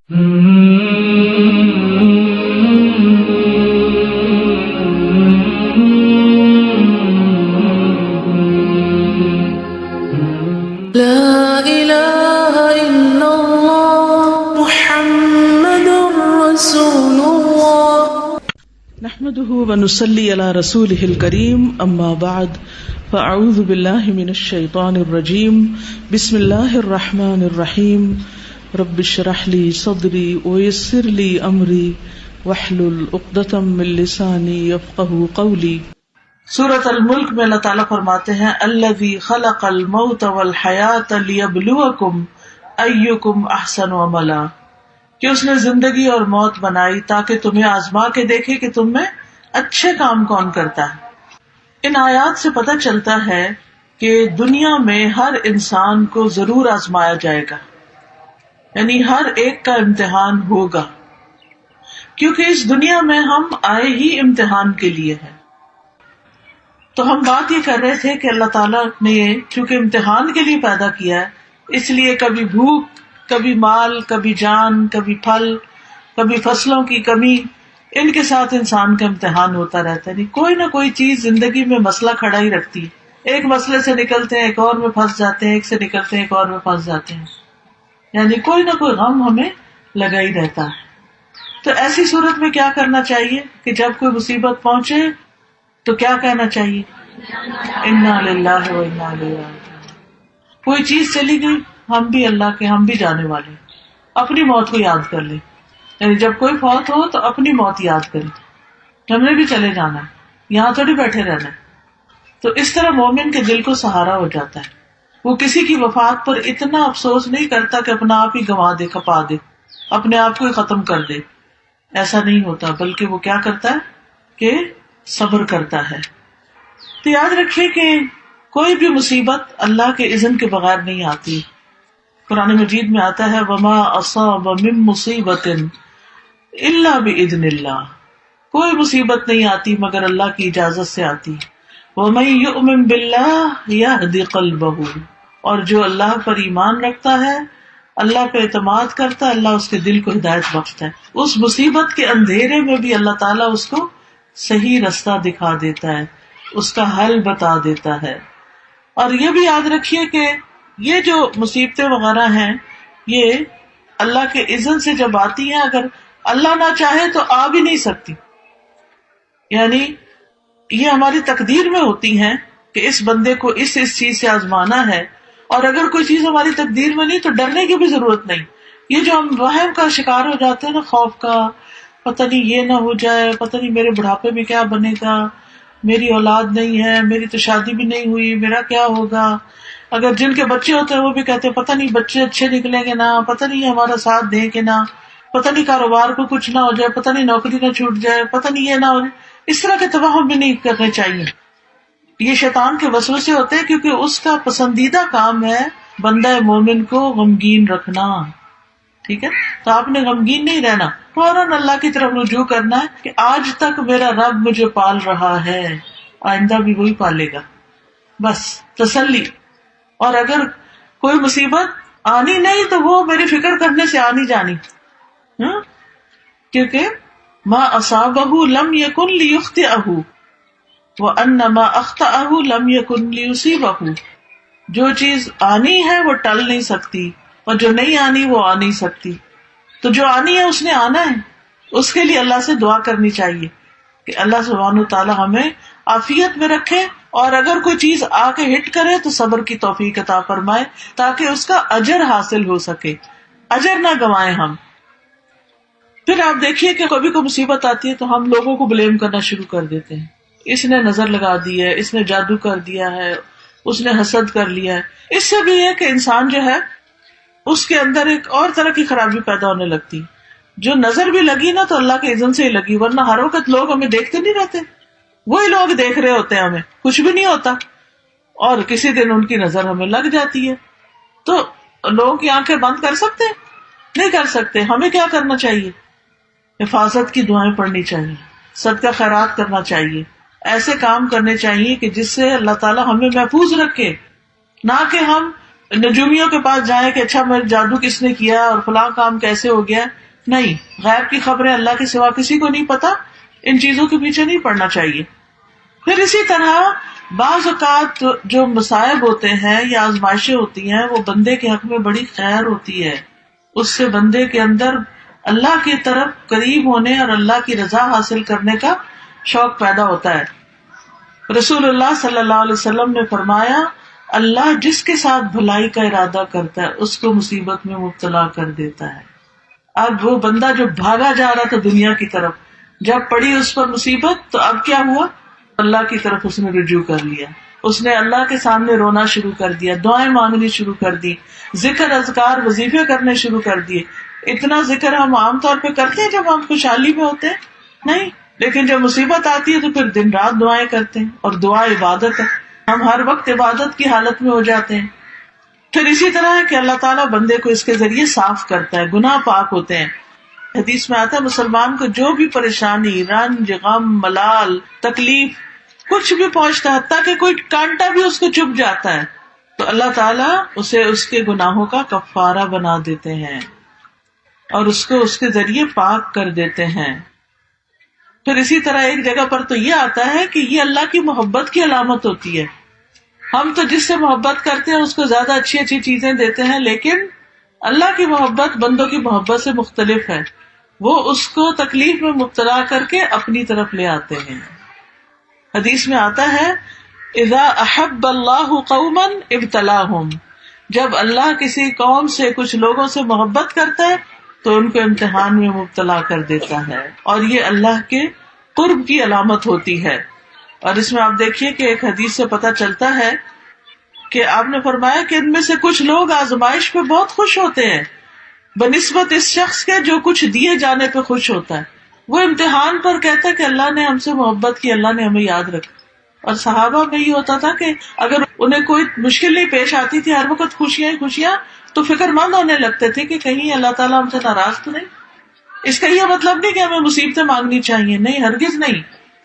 لا إله إلا الله محمد رسول الله نحمده ونصلي على رسوله الكريم اما بعد فاعوذ بالله من الشيطان الرجيم بسم الله الرحمن الرحيم رب اشرح لي صدري ويسر لي امري واحلل عقدة من لساني يفقهوا قولي۔ سورۃ الملک میں اللہ تعالیٰ فرماتے ہیں الذی خلق الموت والحیات لیبلوکم ایکم احسن عملا، کہ اس نے زندگی اور موت بنائی تاکہ تمہیں آزما کے دیکھے کہ تم میں اچھے کام کون کرتا ہے۔ ان آیات سے پتہ چلتا ہے کہ دنیا میں ہر انسان کو ضرور آزمایا جائے گا، یعنی ہر ایک کا امتحان ہوگا، کیونکہ اس دنیا میں ہم آئے ہی امتحان کے لیے ہیں۔ تو ہم بات یہ کر رہے تھے کہ اللہ تعالیٰ نے چونکہ امتحان کے لیے پیدا کیا ہے، اس لیے کبھی بھوک، کبھی مال، کبھی جان، کبھی پھل، کبھی فصلوں کی کمی، ان کے ساتھ انسان کا امتحان ہوتا رہتا ہے۔ کوئی نہ کوئی چیز زندگی میں مسئلہ کھڑا ہی رکھتی ہے، ایک مسئلے سے نکلتے ہیں ایک اور میں پھنس جاتے ہیں، ایک سے نکلتے ہیں ایک اور میں پھنس جاتے ہیں، یعنی کوئی نہ کوئی غم ہمیں لگا ہی رہتا ہے۔ تو ایسی صورت میں کیا کرنا چاہیے کہ جب کوئی مصیبت پہنچے تو کیا کہنا چاہیے؟ انا للہ و انا الیہ راجعون۔ کوئی چیز چلی گئی، ہم بھی اللہ کے، ہم بھی جانے والے، اپنی موت کو یاد کر لیں، یعنی جب کوئی فوت ہو تو اپنی موت یاد کریں، ہم نے بھی چلے جانا ہے، یہاں تھوڑی بیٹھے رہنا ہے۔ تو اس طرح مومن کے دل کو سہارا ہو جاتا ہے، وہ کسی کی وفات پر اتنا افسوس نہیں کرتا کہ اپنا آپ ہی گنوا دے، کھپا دے، اپنے آپ کو ہی ختم کر دے، ایسا نہیں ہوتا، بلکہ وہ کیا کرتا ہے کہ صبر کرتا ہے۔ تو یاد رکھیے کہ کوئی بھی مصیبت اللہ کے اذن کے بغیر نہیں آتی۔ قرآن مجید میں آتا ہے وما اصاب من مصیبت الا باذن اللہ، کوئی مصیبت نہیں آتی مگر اللہ کی اجازت سے آتی۔ ومن یؤمن باللہ یہد قلبہ، اور جو اللہ پر ایمان رکھتا ہے، اللہ پہ اعتماد کرتا ہے، اللہ اس کے دل کو ہدایت بخشتا ہے۔ اس مصیبت کے اندھیرے میں بھی اللہ تعالیٰ اس کو صحیح رستہ دکھا دیتا ہے، اس کا حل بتا دیتا ہے۔ اور یہ بھی یاد رکھیے کہ یہ جو مصیبتیں وغیرہ ہیں یہ اللہ کے اذن سے جب آتی ہیں، اگر اللہ نہ چاہے تو آ بھی نہیں سکتی، یعنی یہ ہماری تقدیر میں ہوتی ہیں کہ اس بندے کو اس چیز سے آزمانا ہے، اور اگر کوئی چیز ہماری تقدیر میں نہیں تو ڈرنے کی بھی ضرورت نہیں۔ یہ جو ہم وہم کا شکار ہو جاتے ہیں نا، خوف کا، پتہ نہیں یہ نہ ہو جائے، پتہ نہیں میرے بڑھاپے میں کیا بنے گا، میری اولاد نہیں ہے، میری تو شادی بھی نہیں ہوئی، میرا کیا ہوگا۔ اگر جن کے بچے ہوتے ہیں وہ بھی کہتے ہیں پتہ نہیں بچے اچھے نکلیں گے نہ، پتہ نہیں ہمارا ساتھ دیں کہ نہ، پتہ نہیں کاروبار کو کچھ نہ ہو جائے، پتہ نہیں نوکری نہ چھوٹ جائے، پتہ نہیں یہ نہ ہو جائے۔ اس طرح کے توہم بھی نہیں کرنے چاہیے، یہ شیطان کے وسوسے ہوتے ہیں، کیونکہ اس کا پسندیدہ کام ہے بندہ مومن کو غمگین رکھنا، ٹھیک ہے؟ تو آپ نے غمگین نہیں رہنا، فوراً اللہ کی طرف رجوع کرنا ہے کہ آج تک میرا رب مجھے پال رہا ہے، آئندہ بھی وہی پالے گا، بس تسلی۔ اور اگر کوئی مصیبت آنی نہیں تو وہ میری فکر کرنے سے آنی جانی، کیونکہ ما اصابہ لم یکن لیخطئہ وان ما اخطأہ لم یکن لیصیبہ، جو چیز آنی ہے وہ ٹل نہیں سکتی، اور جو نہیں آنی وہ آ نہیں سکتی۔ تو جو آنی ہے اس نے آنا ہے، اس کے لیے اللہ سے دعا کرنی چاہیے کہ اللہ سبحانہ وتعالی ہمیں عافیت میں رکھے، اور اگر کوئی چیز آ کے ہٹ کرے تو صبر کی توفیق عطا فرمائے تاکہ اس کا اجر حاصل ہو سکے، اجر نہ گنوائیں ہم۔ پھر آپ دیکھیے کہ کبھی کوئی مصیبت آتی ہے تو ہم لوگوں کو بلیم کرنا شروع کر دیتے ہیں، اس نے نظر لگا دی ہے، اس نے جادو کر دیا ہے، اس نے حسد کر لیا ہے۔ اس سے بھی ہے کہ انسان جو ہے اس کے اندر ایک اور طرح کی خرابی پیدا ہونے لگتی، جو نظر بھی لگی نا تو اللہ کے اذن سے ہی لگی، ورنہ ہر وقت لوگ ہمیں دیکھتے نہیں رہتے، وہی لوگ دیکھ رہے ہوتے ہیں، ہمیں کچھ بھی نہیں ہوتا، اور کسی دن ان کی نظر ہمیں لگ جاتی ہے۔ تو لوگوں کی آنکھیں بند کر سکتے ہیں؟ نہیں کر سکتے۔ ہمیں کیا کرنا چاہیے؟ حفاظت کی دعائیں پڑھنی چاہیے، صدقہ خیرات کرنا چاہیے، ایسے کام کرنے چاہیے کہ جس سے اللہ تعالیٰ ہمیں محفوظ رکھے، نہ کہ ہم نجومیوں کے پاس جائیں کہ اچھا میرے جادو کس نے کیا اور فلاں کام کیسے ہو گیا. نہیں، غیب کی خبریں اللہ کے سوا کسی کو نہیں پتا، ان چیزوں کے پیچھے نہیں پڑنا چاہیے. پھر اسی طرح بعض اوقات جو مصائب ہوتے ہیں یا آزمائشیں ہوتی ہیں وہ بندے کے حق میں بڑی خیر ہوتی ہے، اس سے بندے کے اندر اللہ کی طرف قریب ہونے اور اللہ کی رضا حاصل کرنے کا شوق پیدا ہوتا ہے. رسول اللہ صلی اللہ علیہ وسلم نے فرمایا اللہ جس کے ساتھ بھلائی کا ارادہ کرتا ہے اس کو مصیبت میں مبتلا کر دیتا ہے. اب وہ بندہ جو بھاگا جا رہا تھا دنیا کی طرف، جب پڑی اس پر مصیبت تو اب کیا ہوا؟ اللہ کی طرف اس نے رجوع کر لیا، اس نے اللہ کے سامنے رونا شروع کر دیا، دعائیں مانگنی شروع کر دی، ذکر اذکار وظیفے کرنے شروع کر دیے. اتنا ذکر ہم عام طور پہ کرتے ہیں جب ہم خوشحالی میں ہوتے ہیں؟ نہیں، لیکن جب مصیبت آتی ہے تو پھر دن رات دعائیں کرتے ہیں، اور دعا عبادت ہے، ہم ہر وقت عبادت کی حالت میں ہو جاتے ہیں. پھر اسی طرح ہے کہ اللہ تعالیٰ بندے کو اس کے ذریعے صاف کرتا ہے، گناہ پاک ہوتے ہیں. حدیث میں آتا ہے مسلمان کو جو بھی پریشانی، رنج، غم، ملال، تکلیف کچھ بھی پہنچتا ہے، حتیٰ کہ کوئی کانٹا بھی اس کو چبھ جاتا ہے، تو اللہ تعالیٰ اسے اس کے گناہوں کا کفارہ بنا دیتے ہیں اور اس کو اس کے ذریعے پاک کر دیتے ہیں. پھر اسی طرح ایک جگہ پر تو یہ آتا ہے کہ یہ اللہ کی محبت کی علامت ہوتی ہے. ہم تو جس سے محبت کرتے ہیں اس کو زیادہ اچھی اچھی چیزیں دیتے ہیں، لیکن اللہ کی محبت بندوں کی محبت سے مختلف ہے. وہ اس کو تکلیف میں مبتلا کر کے اپنی طرف لے آتے ہیں. حدیث میں آتا ہے اذا احب اللہ قوما ابتلاہم، جب اللہ کسی قوم سے، کچھ لوگوں سے محبت کرتا ہے تو ان کو امتحان میں مبتلا کر دیتا ہے، اور یہ اللہ کے قرب کی علامت ہوتی ہے. اور اس میں آپ دیکھیے کہ ایک حدیث سے پتہ چلتا ہے کہ آپ نے فرمایا کہ ان میں سے کچھ لوگ آزمائش پہ بہت خوش ہوتے ہیں بنسبت اس شخص کے جو کچھ دیے جانے پہ خوش ہوتا ہے. وہ امتحان پر کہتا ہے کہ اللہ نے ہم سے محبت کی، اللہ نے ہمیں یاد رکھا. اور صحابہ میں یہ ہوتا تھا کہ اگر انہیں کوئی مشکل نہیں پیش آتی تھی، ہر وقت خوشیاں ہی خوشیاں، تو فکر مند ہونے لگتے تھے کہ کہیں اللہ تعالیٰ ہم سے ناراض تو نہیں. اس کا یہ مطلب نہیں کہ ہمیں مصیبتیں مانگنی چاہیے، نہیں، ہرگز نہیں.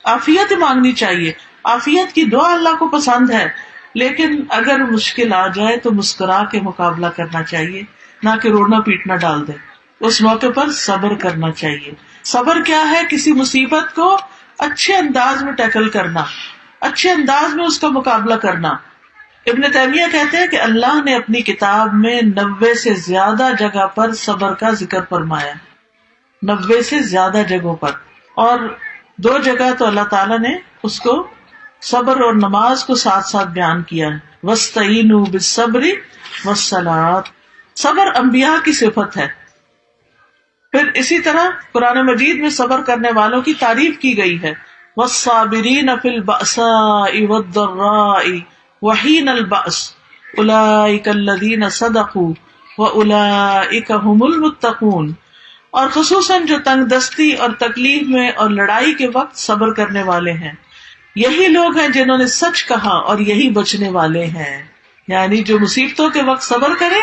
عافیت مانگنی چاہیے، عافیت کی دعا اللہ کو پسند ہے، لیکن اگر مشکل آ جائے تو مسکرا کے مقابلہ کرنا چاہیے، نہ کہ رونا پیٹنا ڈال دے. اس موقع پر صبر کرنا چاہیے. صبر کیا ہے؟ کسی مصیبت کو اچھے انداز میں ٹیکل کرنا، اچھے انداز میں اس کا مقابلہ کرنا. ابن تیمیہ کہتے ہیں کہ اللہ نے اپنی کتاب میں 90 سے زیادہ جگہ پر صبر کا ذکر فرمایا، 90 سے زیادہ جگہوں پر، اور 2 جگہ تو اللہ تعالیٰ نے اس کو صبر اور نماز کو ساتھ ساتھ بیان کیا ہے. وَاسْتَعِینُوا بِالصَّبْرِ وَالصَّلَاةِ، صبر انبیاء کی صفت ہے. پھر اسی طرح قرآن مجید میں صبر کرنے والوں کی تعریف کی گئی ہے. وَالصَّابِرِينَ فِي الْبَأْسَاءِ وَالضَّرَّاءِ وَحِينَ الْبَأْسِ أُولَٰئِكَ الَّذِينَ صَدَقُوا وَأُولَٰئِكَ هُمُ الْمُتَّقُونَ، اور خصوصاً جو تنگ دستی اور تکلیف میں اور لڑائی کے وقت صبر کرنے والے ہیں، یہی لوگ ہیں جنہوں نے سچ کہا اور یہی بچنے والے ہیں. یعنی جو مصیبتوں کے وقت صبر کریں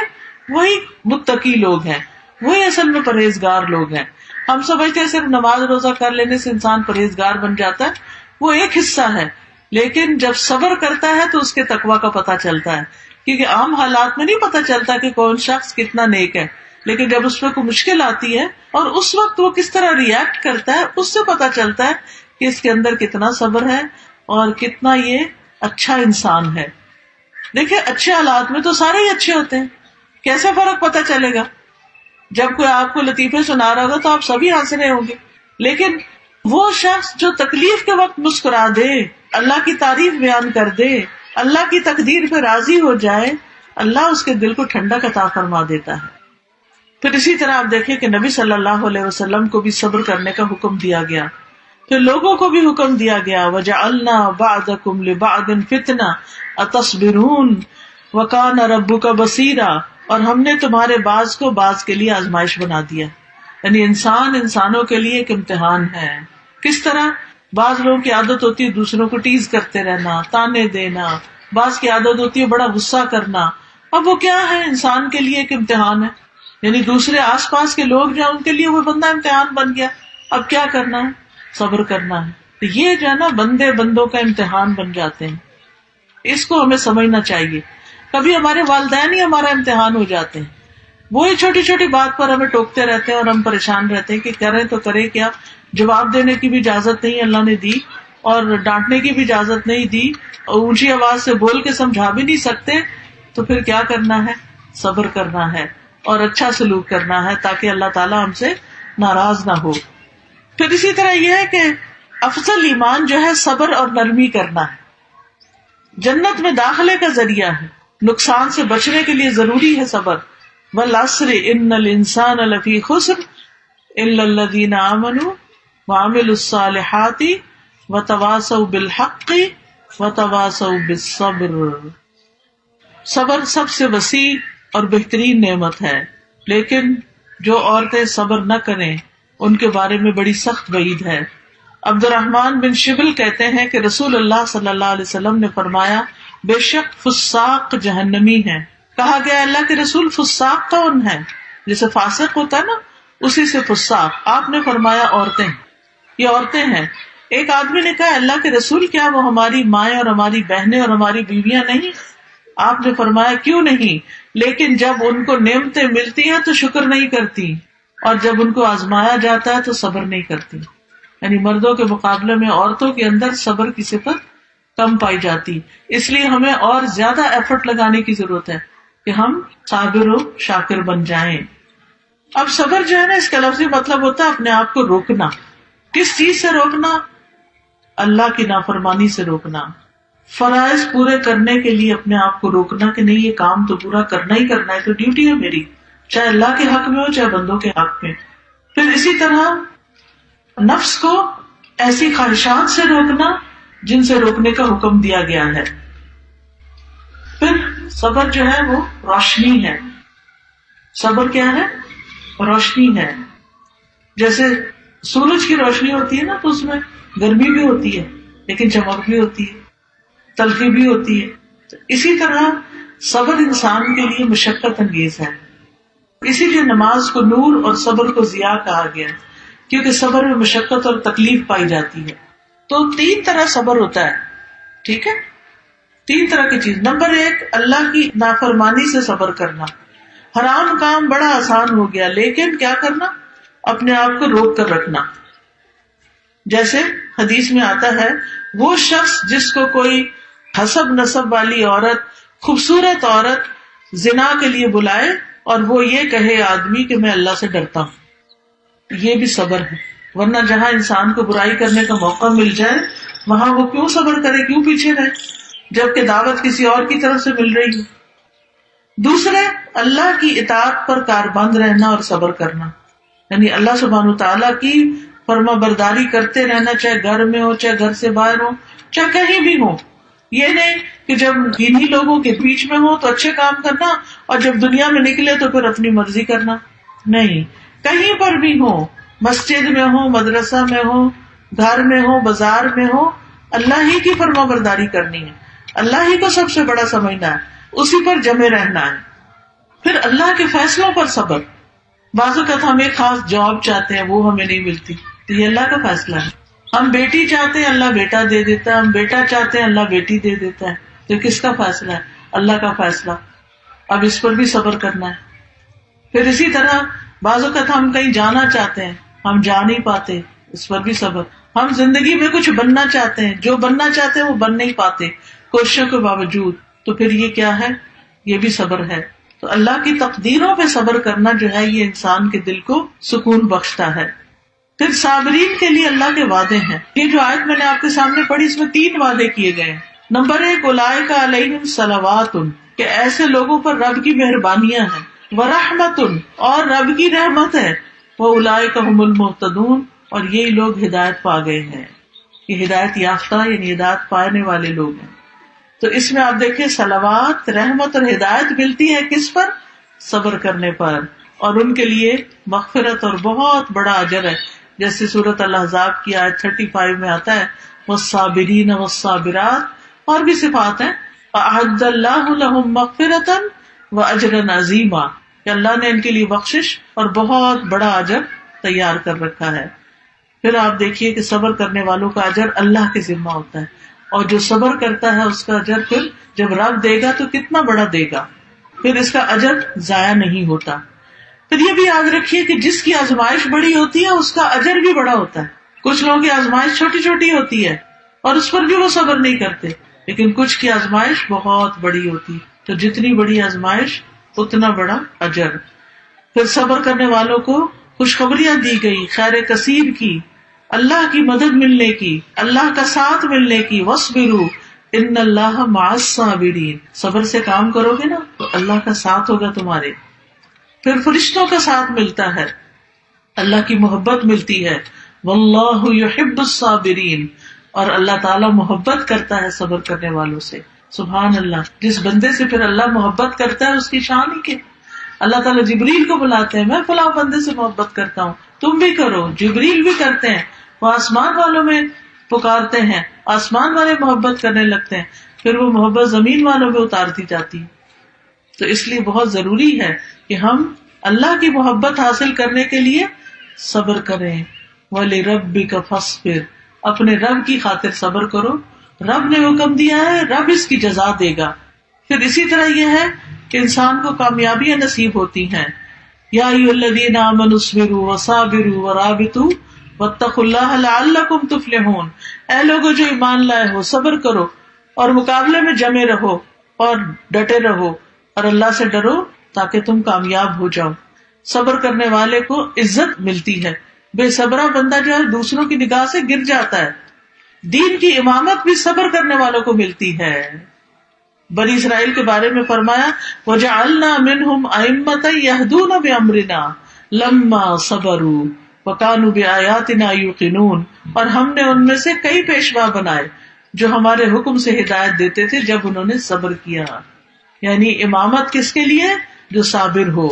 وہی متقی لوگ ہیں، وہی اصل میں پرہیزگار لوگ ہیں. ہم سمجھتے ہیں صرف نماز روزہ کر لینے سے انسان پرہیزگار بن جاتا ہے، وہ ایک حصہ ہے، لیکن جب صبر کرتا ہے تو اس کے تقویٰ کا پتہ چلتا ہے. کیونکہ عام حالات میں نہیں پتہ چلتا کہ کون شخص کتنا نیک ہے، لیکن جب اس پہ کوئی مشکل آتی ہے اور اس وقت وہ کس طرح ریئیکٹ کرتا ہے، اس سے پتہ چلتا ہے کہ اس کے اندر کتنا صبر ہے اور کتنا یہ اچھا انسان ہے. دیکھیں اچھے حالات میں تو سارے ہی اچھے ہوتے ہیں، کیسے فرق پتہ چلے گا؟ جب کوئی آپ کو لطیفے سنا رہا ہوگا تو آپ سبھی ہنس رہے ہوں گے، لیکن وہ شخص جو تکلیف کے وقت مسکرا دے، اللہ کی تعریف بیان کر دے، اللہ کی تقدیر پہ راضی ہو جائے، اللہ اس کے دل کو ٹھنڈک عطا فرما دیتا ہے. پھر اسی طرح آپ دیکھیں کہ نبی صلی اللہ علیہ وسلم کو بھی صبر کرنے کا حکم دیا گیا، پھر لوگوں کو بھی حکم دیا گیا وَجَعَلْنَا بَعْضَكُمْ لِبَعْضٍ فِتْنَةً أَتَصْبِرُونَ وَكَانَ رَبُّكَ بَصِيرًا، اور ہم نے تمہارے بعض کو بعض کے لیے آزمائش بنا دیا. یعنی انسانوں کے لیے ایک امتحان ہے. کس طرح؟ بعض لوگوں کی عادت ہوتی ہے دوسروں کو ٹیز کرتے رہنا، تانے دینا، بعض کی عادت ہوتی ہے بڑا غصہ کرنا. اب وہ کیا ہے؟ انسان کے لیے ایک امتحان ہے. یعنی دوسرے آس پاس کے لوگ جو ہیں ان کے لیے وہ بندہ امتحان بن گیا. اب کیا کرنا ہے؟ صبر کرنا ہے. تو یہ جو ہے نا بندوں کا امتحان بن جاتے ہیں، اس کو ہمیں سمجھنا چاہیے. کبھی ہمارے والدین ہی ہمارا امتحان ہو جاتے ہیں، وہی چھوٹی چھوٹی بات پر ہمیں ٹوکتے رہتے ہیں اور ہم پریشان رہتے ہیں کہ کریں تو کرے کیا، جواب دینے کی بھی اجازت نہیں اللہ نے دی اور ڈانٹنے کی بھی اجازت نہیں دی، اونچی آواز سے بول کے سمجھا بھی نہیں سکتے، تو پھر کیا کرنا ہے؟ صبر کرنا ہے اور اچھا سلوک کرنا ہے تاکہ اللہ تعالیٰ ہم سے ناراض نہ ہو۔ پھر اسی طرح یہ ہے کہ افضل ایمان جو ہے صبر اور نرمی کرنا ہے، جنت میں داخلے کا ذریعہ ہے، نقصان سے بچنے کے لیے ضروری ہے صبر۔ والعصر ان الانسان لفی خسر الا الذین آمنوا وعملوا الصالحات وتواصوا بالحق وتواصوا بالصبر۔ صبر سب سے وسیع اور بہترین نعمت ہے، لیکن جو عورتیں صبر نہ کریں ان کے بارے میں بڑی سخت وعید ہے۔ عبد الرحمن بن شبل کہتے ہیں کہ رسول اللہ صلی اللہ علیہ وسلم نے فرمایا، بے شک فساق جہنمی ہیں۔ کہا گیا اللہ کے رسول فساق کون ہے؟ جیسے فاسق ہوتا ہے نا، اسی سے فساق۔ آپ نے فرمایا عورتیں، یہ عورتیں ہیں۔ ایک آدمی نے کہا اللہ کے رسول کیا وہ ہماری مائیں اور ہماری بہنیں اور ہماری بیویاں نہیں؟ آپ نے فرمایا کیوں نہیں، لیکن جب ان کو نعمتیں ملتی ہیں تو شکر نہیں کرتی، اور جب ان کو آزمایا جاتا ہے تو صبر نہیں کرتی۔ یعنی مردوں کے مقابلے میں عورتوں کے اندر صبر کی صفت کم پائی جاتی، اس لیے ہمیں اور زیادہ ایفرٹ لگانے کی ضرورت ہے کہ ہم صابر و شاکر بن جائیں۔ اب صبر جو ہے نا، اس کا لفظی مطلب ہوتا ہے اپنے آپ کو روکنا۔ کس چیز سے روکنا؟ اللہ کی نافرمانی سے روکنا، فرائض پورے کرنے کے لیے اپنے آپ کو روکنا کہ نہیں یہ کام تو پورا کرنا ہی کرنا ہے، تو ڈیوٹی ہے میری، چاہے اللہ کے حق میں ہو چاہے بندوں کے حق میں۔ پھر اسی طرح نفس کو ایسی خواہشات سے روکنا جن سے روکنے کا حکم دیا گیا ہے۔ پھر صبر جو ہے وہ روشنی ہے۔ صبر کیا ہے؟ روشنی ہے۔ جیسے سورج کی روشنی ہوتی ہے نا، تو اس میں گرمی بھی ہوتی ہے لیکن چمک بھی ہوتی ہے، تلخی بھی ہوتی ہے۔ تو اسی طرح صبر انسان کے لیے مشقت انگیز ہے، اسی لیے نماز کو نور اور صبر کو ضیاء کہا گیا، کیونکہ صبر میں مشقت اور تکلیف پائی جاتی ہے۔ تو 3 طرح صبر ہوتا ہے، ٹھیک ہے؟ 3 طرح کی چیز۔ نمبر 1، اللہ کی نافرمانی سے صبر کرنا۔ حرام کام بڑا آسان ہو گیا، لیکن کیا کرنا؟ اپنے آپ کو روک کر رکھنا۔ جیسے حدیث میں آتا ہے، وہ شخص جس کو کوئی حسب نسب والی عورت، خوبصورت عورت زنا کے لیے بلائے اور وہ یہ کہے آدمی کہ میں اللہ سے ڈرتا ہوں، یہ بھی صبر ہے۔ ورنہ جہاں انسان کو برائی کرنے کا موقع مل جائے وہاں وہ کیوں صبر کرے، کیوں پیچھے رہے، جبکہ دعوت کسی اور کی طرف سے مل رہی ہے۔ دوسرے، اللہ کی اطاعت پر کاربند رہنا اور صبر کرنا، یعنی اللہ سبحانہ وتعالیٰ کی فرما برداری کرتے رہنا، چاہے گھر میں ہو چاہے گھر سے باہر ہو چاہے کہیں بھی ہو۔ یہ نہیں کہ جب انہی لوگوں کے بیچ میں ہو تو اچھے کام کرنا اور جب دنیا میں نکلے تو پھر اپنی مرضی کرنا، نہیں، کہیں پر بھی ہو، مسجد میں ہو، مدرسہ میں ہو، گھر میں ہو، بازار میں ہو، اللہ ہی کی فرما برداری کرنی ہے، اللہ ہی کو سب سے بڑا سمجھنا ہے، اسی پر جمے رہنا ہے۔ پھر اللہ کے فیصلوں پر صبر۔ بعض اوقات ہم ایک خاص جاب چاہتے ہیں، وہ ہمیں نہیں ملتی، تو یہ اللہ کا فیصلہ ہے۔ ہم بیٹی چاہتے ہیں، اللہ بیٹا دے دیتا ہے، ہم بیٹا چاہتے ہیں، اللہ بیٹی دے دیتا ہے، تو کس کا فیصلہ ہے؟ اللہ کا فیصلہ۔ اب اس پر بھی صبر کرنا ہے۔ پھر اسی طرح بعض اوقات ہم کہیں جانا چاہتے ہیں، ہم جا نہیں پاتے، اس پر بھی صبر۔ ہم زندگی میں کچھ بننا چاہتے ہیں، جو بننا چاہتے ہیں وہ بن نہیں پاتے کوششوں کے باوجود، تو پھر یہ کیا ہے؟ یہ بھی صبر ہے۔ تو اللہ کی تقدیروں پہ صبر کرنا جو ہے یہ انسان کے دل کو سکون بخشتا ہے۔ پھر صابرین کے لیے اللہ کے وعدے ہیں۔ یہ جو آیت میں نے آپ کے سامنے پڑھی، اس میں 3 وعدے کیے گئے ہیں۔ نمبر 1، اولئک علیہم صلوات، کہ ایسے لوگوں پر رب کی مہربانیاں ہیں، ورحمت، اور رب کی رحمت ہے، واولئک هم المہتدون، اور یہی لوگ ہدایت پا گئے ہیں۔ یہ ہدایت یافتہ یعنی ہدایت پانے والے لوگ ہیں۔ تو اس میں آپ دیکھیں صلوات، رحمت اور ہدایت ملتی ہے کس پر؟ صبر کرنے پر، اور ان کے لیے مغفرت اور بہت بڑا اجر ہے، جیسے سورۃ الاحزاب کی آیت 35 میں آتا ہے، والصابرین والصابرات، اور بھی صفات ہیں، اعد اللہ لہم مغفرۃ واجرا عظیما، کہ اللہ نے ان کے لیے بخشش اور بہت بڑا اجر تیار کر رکھا ہے۔ پھر آپ دیکھیے کہ صبر کرنے والوں کا اجر اللہ کے ذمہ ہوتا ہے، اور جو صبر کرتا ہے اس کا اجر پھر جب رب دے گا تو کتنا بڑا دے گا، پھر اس کا اجر ضائع نہیں ہوتا۔ پھر یہ بھی یاد رکھیے کہ جس کی آزمائش بڑی ہوتی ہے اس کا اجر بھی بڑا ہوتا ہے۔ کچھ لوگوں کی آزمائش چھوٹی چھوٹی ہوتی ہے اور اس پر بھی وہ صبر نہیں کرتے، لیکن کچھ کی آزمائش بہت بڑی ہوتی، تو جتنی بڑی آزمائش اتنا بڑا اجر۔ پھر صبر کرنے والوں کو خوشخبریاں دی گئی خیر کثیر کی، اللہ کی مدد ملنے کی، اللہ کا ساتھ ملنے کی۔ وَاصْبِرُوا إِنَّ اللَّهَ مَعَ الصَّابِرِينَ، صبر سے کام کرو گے نا تو اللہ کا ساتھ ہوگا تمہارے۔ پھر فرشتوں کا ساتھ ملتا ہے، اللہ کی محبت ملتی ہے۔ وَاللَّهُ يُحِبُّ الصَّابِرِينَ، اور اللہ تعالیٰ محبت کرتا ہے صبر کرنے والوں سے۔ سبحان اللہ، جس بندے سے پھر اللہ محبت کرتا ہے اس کی شان ہی کیا۔ اللہ تعالیٰ جبریل کو بلاتے ہیں، میں فلاں بندے سے محبت کرتا ہوں، تم بھی کرو۔ جبریل بھی کرتے ہیں، وہ آسمان والوں میں پکارتے ہیں، آسمان والے محبت کرنے لگتے ہیں، پھر وہ محبت زمین والوں میں اتارتی جاتی۔ تو اس لیے بہت ضروری ہے کہ ہم اللہ کی محبت حاصل کرنے کے لیے صبر کریں۔ وَلِرَبِّكَ فَاصْبِرْ، اپنے رب کی خاطر صبر کرو، رب نے حکم دیا ہے، رب اس کی جزا دے گا۔ پھر اسی طرح یہ ہے کہ انسان کو کامیابیاں نصیب ہوتی ہیں۔ یا ایھا الذین آمنوا اصبروا وصابروا ورابطوا واتقوا اللہ لعلکم تفلحون، اے لوگوں جو ایمان لائے ہو، صبر کرو اور مقابلے میں جمے رہو اور ڈٹے رہو اور اللہ سے ڈرو تاکہ تم کامیاب ہو جاؤ۔ صبر کرنے والے کو عزت ملتی ہے، بے صبرہ بندہ جو ہے دوسروں کی نگاہ سے گر جاتا ہے۔ دین کی امامت بھی صبر کرنے والوں کو ملتی ہے۔ بنی اسرائیل کے بارے میں فرمایا وَجَعَلْنَا مِنْهُمْ أَئِمَّةً يَهْدُونَ بِأَمْرِنَا لَمَّا صَبَرُوا وَكَانُوا بِآيَاتِنَا يُوقِنُونَ، اور ہم نے ان میں سے کئی پیشوا بنائے جو ہمارے حکم سے ہدایت دیتے تھے جب انہوں نے صبر کیا۔ یعنی امامت کس کے لیے؟ جو صابر ہو۔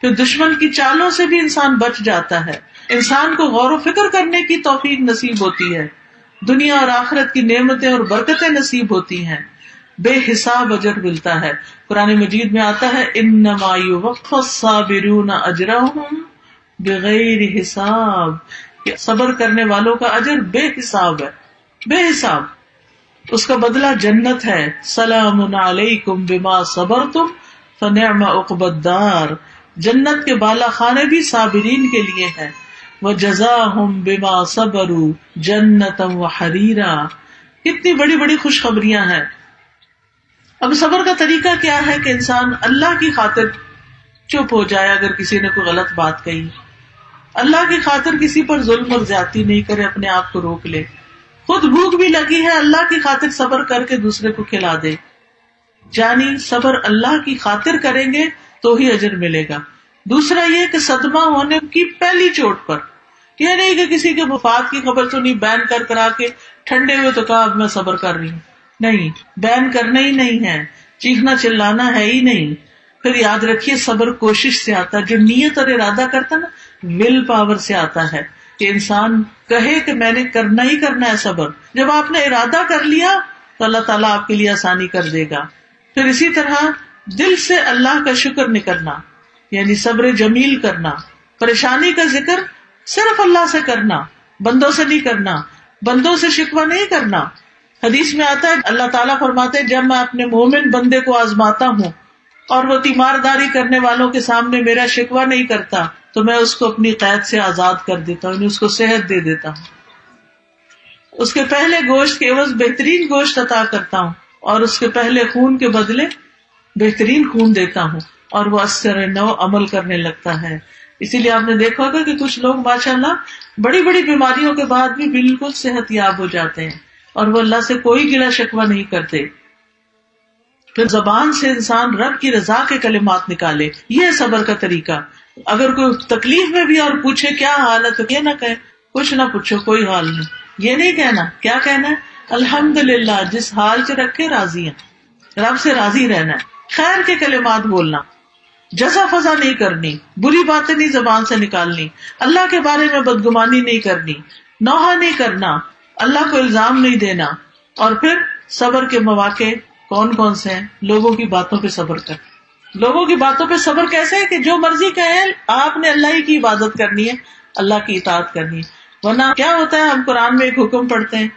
پھر دشمن کی چالوں سے بھی انسان بچ جاتا ہے، انسان کو غور و فکر کرنے کی توفیق نصیب ہوتی ہے، دنیا اور آخرت کی نعمتیں اور برکتیں نصیب ہوتی ہیں، بے حساب اجر ملتا ہے۔ قرآن مجید میں آتا ہے انما یوفی الصابرون اجرہم بغیر حساب، کہ صبر کرنے والوں کا اجر بے حساب ہے، بے حساب، اس کا بدلہ جنت ہے۔ سلام علیکم بما صبرتم فنعم عقبی الدار، جنت کے بالا خانے بھی صابرین کے لیے ہیں۔ وجزاہم بما صبروا جنتا وحریرا، کتنی بڑی بڑی خوشخبریاں ہیں۔ اب صبر کا طریقہ کیا ہے کہ انسان اللہ کی خاطر چپ ہو جائے، اگر کسی نے کوئی غلط بات کہی، اللہ کی خاطر کسی پر ظلم اور زیادتی نہیں کرے، اپنے آپ کو روک لے۔ خود بھوک بھی لگی ہے، اللہ کی خاطر صبر کر کے دوسرے کو کھلا دے، یعنی صبر اللہ کی خاطر کریں گے تو ہی اجر ملے گا۔ دوسرا یہ کہ صدمہ ہونے کی پہلی چوٹ پر، یہ نہیں کہ کسی کے وفات کی خبر سنی بین کر کرا کے ٹھنڈے ہوئے تو کہا اب میں صبر کر رہی ہوں، نہیں، بین کرنا ہی نہیں ہے، چیخنا چلانا ہے ہی نہیں۔ پھر یاد رکھیے صبر کوشش سے آتا ہے، جو نیت اور ارادہ کرتا نا، ول پاور سے آتا ہے، کہ انسان کہے کہ میں نے کرنا ہی کرنا ہے صبر۔ جب آپ نے ارادہ کر لیا تو اللہ تعالیٰ آپ کے لیے آسانی کر دے گا۔ پھر اسی طرح دل سے اللہ کا شکر نکلنا، یعنی صبر جمیل کرنا، پریشانی کا ذکر صرف اللہ سے کرنا، بندوں سے نہیں کرنا، بندوں سے شکوہ نہیں کرنا۔ حدیث میں آتا ہے اللہ تعالیٰ فرماتے ہیں جب میں اپنے مومن بندے کو آزماتا ہوں اور وہ تیمارداری کرنے والوں کے سامنے میرا شکوہ نہیں کرتا تو میں اس کو اپنی قید سے آزاد کر دیتا ہوں، یعنی اس کو صحت دے دیتا ہوں، اس کے پہلے گوشت کے عوض بہترین گوشت عطا کرتا ہوں، اور اس کے پہلے خون کے بدلے بہترین خون دیتا ہوں، اور وہ اثر نو عمل کرنے لگتا ہے۔ اسی لیے آپ نے دیکھا ہوگا کہ کچھ لوگ ماشاءاللہ بڑی بڑی بیماریوں کے بعد بھی بالکل صحت یاب ہو جاتے ہیں اور وہ اللہ سے کوئی گلہ شکوہ نہیں کرتے۔ پھر زبان سے انسان رب کی رضا کے کلمات نکالے، یہ صبر کا طریقہ۔ اگر کوئی تکلیف میں بھی اور پوچھے کیا حال ہے تو یہ نہ کہے کچھ نہ پوچھو کوئی حال نہیں، یہ نہیں کہنا، کیا کہنا ہے؟ الحمدللہ، جس حال سے رکھے راضی ہیں، رب سے راضی رہنا ہے، خیر کے کلمات بولنا، جزا فضا نہیں کرنی، بری باتیں نہیں زبان سے نکالنی، اللہ کے بارے میں بدگمانی نہیں کرنی، نوحہ نہیں کرنا، اللہ کو الزام نہیں دینا۔ اور پھر صبر کے مواقع کون کون سے ہیں؟ لوگوں کی باتوں پہ صبر کر۔ لوگوں کی باتوں پہ صبر کیسے ہے کہ جو مرضی کہیں آپ نے اللہ ہی کی عبادت کرنی ہے، اللہ کی اطاعت کرنی ہے۔ ورنہ کیا ہوتا ہے، ہم قرآن میں ایک حکم پڑھتے ہیں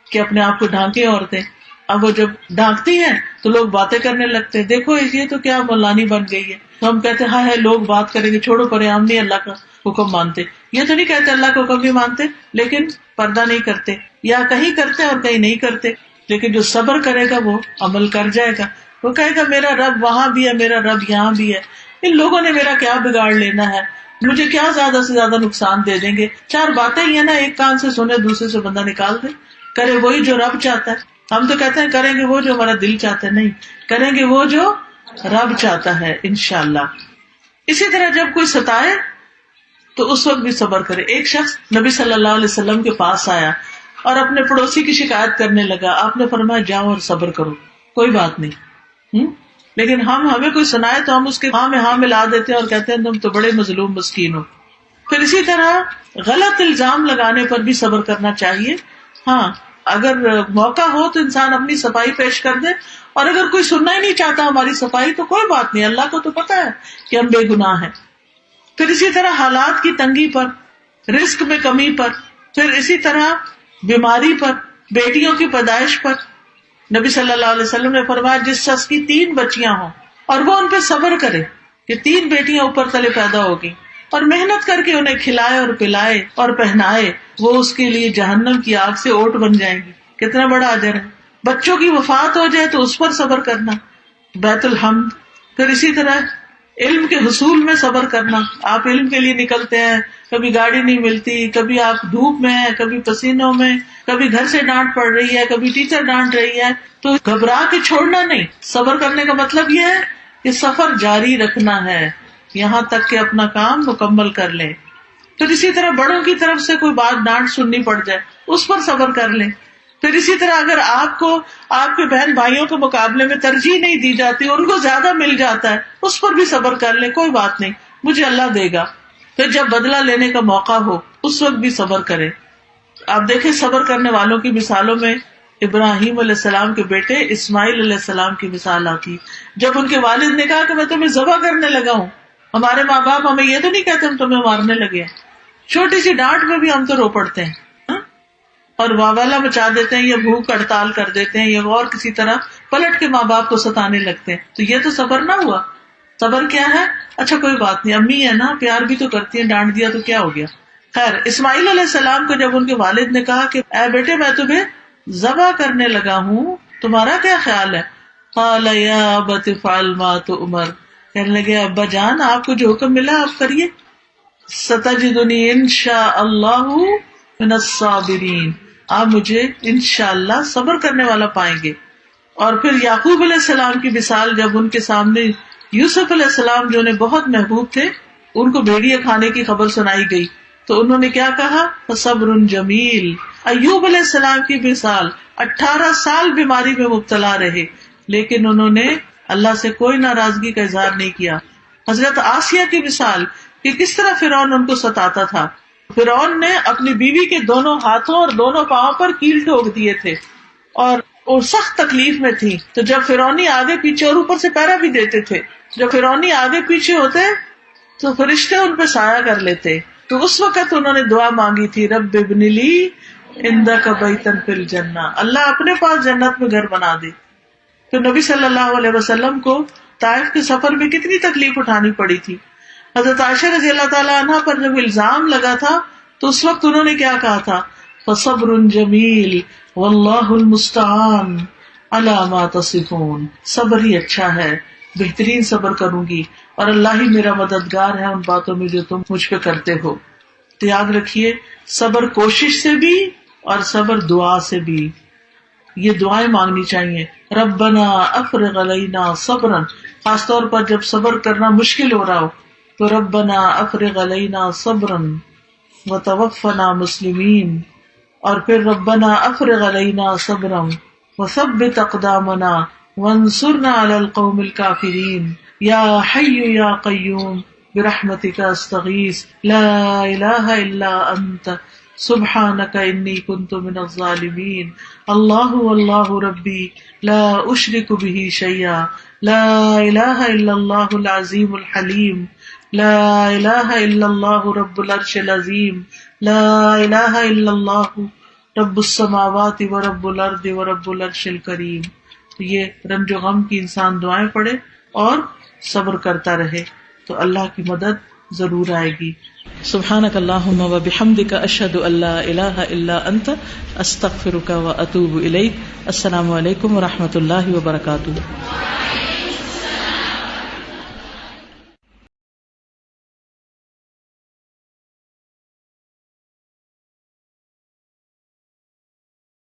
کہ اپنے آپ کو ڈھانکیں عورتیں. اب وہ جب ڈھانکتی ہیں تو لوگ باتیں کرنے لگتے ہیں, دیکھو یہ تو کیا مولانی بن گئی ہے. تو ہم کہتے ہیں ہاں ہے لوگ بات کریں گے, چھوڑو پرے, ہم نہیں اللہ کا حکم مانتے. یہ تو نہیں کہتے اللہ کا حکم نہیں مانتے, لیکن پردہ نہیں کرتے, یا کہیں کرتے اور کہیں نہیں کرتے. لیکن جو صبر کرے گا وہ عمل کر جائے گا. وہ کہے گا میرا رب وہاں بھی ہے, میرا رب یہاں بھی ہے, ان لوگوں نے میرا کیا بگاڑ لینا ہے, مجھے کیا زیادہ سے زیادہ نقصان دے دیں گے. چار باتیں ہی ہیں نا, ایک کان سے سنے دوسرے سے بندہ نکال دے. کرے وہی جو رب چاہتا ہے. ہم تو کہتے ہیں کریں گے وہ جو ہمارا دل چاہتا ہے, نہیں, کریں گے وہ جو رب چاہتا ہے انشاءاللہ. اسی طرح جب کوئی ستائے تو اس وقت بھی صبر کرے. ایک شخص نبی صلی اللہ علیہ وسلم کے پاس آیا اور اپنے پڑوسی کی شکایت کرنے لگا. آپ نے فرمایا جاؤ اور صبر کرو, کوئی بات نہیں. لیکن ہمیں کوئی سنائے تو ہم اس کے ہاں میں ہاں ملا دیتے ہیں اور کہتے ہیں تم تو بڑے مظلوم مسکین ہو. پھر اسی طرح غلط الزام لگانے پر بھی صبر کرنا چاہیے. ہاں اگر موقع ہو تو انسان اپنی صفائی پیش کر دے, اور اگر کوئی سننا ہی نہیں چاہتا ہماری صفائی تو کوئی بات نہیں, اللہ کو تو پتا ہے کہ ہم بے گناہ ہیں. پھر اسی طرح حالات کی تنگی پر, رزق میں کمی پر, پھر اسی طرح بیماری پر, بیٹیوں کی پیدائش پر. نبی صلی اللہ علیہ وسلم نے فرمایا جس شخص کی 3 بچیاں ہوں اور وہ ان پہ صبر کرے کہ 3 بیٹیاں اوپر تلے پیدا ہوگی, اور محنت کر کے انہیں کھلائے اور پلائے اور پہنائے, وہ اس کے لیے جہنم کی آگ سے اوٹ بن جائیں گی. کتنا بڑا اجر ہے. بچوں کی وفات ہو جائے تو اس پر صبر کرنا, بیت الحمد. پھر اسی طرح علم کے حصول میں صبر کرنا. آپ علم کے لیے نکلتے ہیں, کبھی گاڑی نہیں ملتی, کبھی آپ دھوپ میں ہیں, کبھی پسینوں میں, کبھی گھر سے ڈانٹ پڑ رہی ہے, کبھی ٹیچر ڈانٹ رہی ہے, تو گھبرا کے چھوڑنا نہیں. صبر کرنے کا مطلب یہ ہے کہ سفر جاری رکھنا ہے یہاں تک کہ اپنا کام مکمل کر لیں. پھر اسی طرح بڑوں کی طرف سے کوئی بات ڈانٹ سننی پڑ جائے اس پر صبر کر لیں. پھر اسی طرح اگر آپ کو آپ کے بہن بھائیوں کے مقابلے میں ترجیح نہیں دی جاتی, ان کو زیادہ مل جاتا ہے, اس پر بھی صبر کر لیں, کوئی بات نہیں, مجھے اللہ دے گا. پھر جب بدلہ لینے کا موقع ہو اس وقت بھی صبر کریں. آپ دیکھیں صبر کرنے والوں کی مثالوں میں ابراہیم علیہ السلام کے بیٹے اسماعیل علیہ السلام کی مثال آتی. جب ان کے والد نے کہا کہ میں تمہیں ذبح کرنے لگا ہوں, ہمارے ماں باپ ہمیں یہ تو نہیں کہتے ہم تمہیں مارنے لگے ہیں, چھوٹی سی ڈانٹ میں بھی ہم تو رو پڑتے ہیں اور واویلا مچا دیتے ہیں, یا بھوک ہڑتال کر دیتے ہیں, یا اور کسی طرح پلٹ کے ماں باپ کو ستانے لگتے ہیں. تو یہ تو صبر نہ ہوا. صبر کیا ہے؟ اچھا کوئی بات نہیں, امی ہے نا, پیار بھی تو کرتی ہیں, ڈانٹ دیا تو کیا ہو گیا. خیر, اسماعیل علیہ السلام کو جب ان کے والد نے کہا کہ اے بیٹے میں تمہیں ذبح کرنے لگا ہوں, تمہارا کیا خیال ہے؟ قال یا ابت افعل ما تؤمر, کہنے لگے ابا جان آپ کو جو حکم ملا آپ کریے. ستجدنی انشاء اللہ من الصابرین, آپ مجھے انشاءاللہ صبر کرنے والا پائیں گے. اور پھر یعقوب علیہ السلام کی مثال جب ان کے سامنے یوسف علیہ السلام جو انہیں بہت محبوب تھے, ان کو بھیڑیے کھانے کی خبر سنائی گئی تو انہوں نے کیا کہا؟ فصبر جمیل. ایوب علیہ السلام کی مثال 18 سال بیماری میں مبتلا رہے لیکن انہوں نے اللہ سے کوئی ناراضگی کا اظہار نہیں کیا. حضرت آسیہ کی مثال کہ کس طرح فرعون ان کو ستاتا تھا. فرعون نے اپنی بیوی کے دونوں ہاتھوں اور دونوں پاؤں پر کیل ٹھوک دیے تھے اور وہ سخت تکلیف میں تھی. تو جب فرعونی آگے پیچھے اور اوپر سے پیرا بھی دیتے تھے, جب فرعونی آگے پیچھے ہوتے تو فرشتے ان پہ سایہ کر لیتے. تو اس وقت انہوں نے دعا مانگی تھی, رب ابن لی عندک بیتا فی الجنہ, اللہ اپنے پاس جنت میں گھر بنا دے. تو نبی صلی اللہ علیہ وسلم کو طائف کے سفر میں کتنی تکلیف اٹھانی پڑی تھی. حضرت عائشہ رضی اللہ تعالیٰ عنہ پر جب الزام لگا تھا تو اس وقت انہوں نے کیا کہا تھا؟ فصبر جمیل واللہ المستعان علی ما تصفون, صبر ہی اچھا ہے, بہترین صبر کروں گی اور اللہ ہی میرا مددگار ہے ان باتوں میں جو تم مجھ پہ کرتے ہو. تو یاد رکھیے صبر کوشش سے بھی اور صبر دعا سے بھی. یہ دعائیں مانگنی چاہیے, ربنا افرغ علینا صبرا, خاص طور پر جب صبر کرنا مشکل ہو رہا ہو تو ربنا افرغ علینا صبرا وتوفنا مسلمین, اور پھر ربنا افرغ علینا صبرا وثبت اقدامنا وانصرنا علی القوم الکافرین, یا حی یا قیوم برحمتک استغیث لا الہ الا انت سبحانک انی کنت من الظالمین. اللہ واللہ ربی لا اشرک بہ شیئا, لا الہ الا اللہ العظیم الحلیم, لا الہ الا اللہ رب العرش العظیم, لا الہ الا اللہ رب السماوات ورب الارض ورب العرش الکریم. یہ رنج و غم کی انسان دعائیں پڑھے اور صبر کرتا رہے تو اللہ کی مدد ضرور آئے گی. سبحانک اللہم و بحمدک اشہد ان لا الہ الا انت استغفرک و اتوب الیک. السلام علیکم و رحمۃ اللہ وبرکاتہ.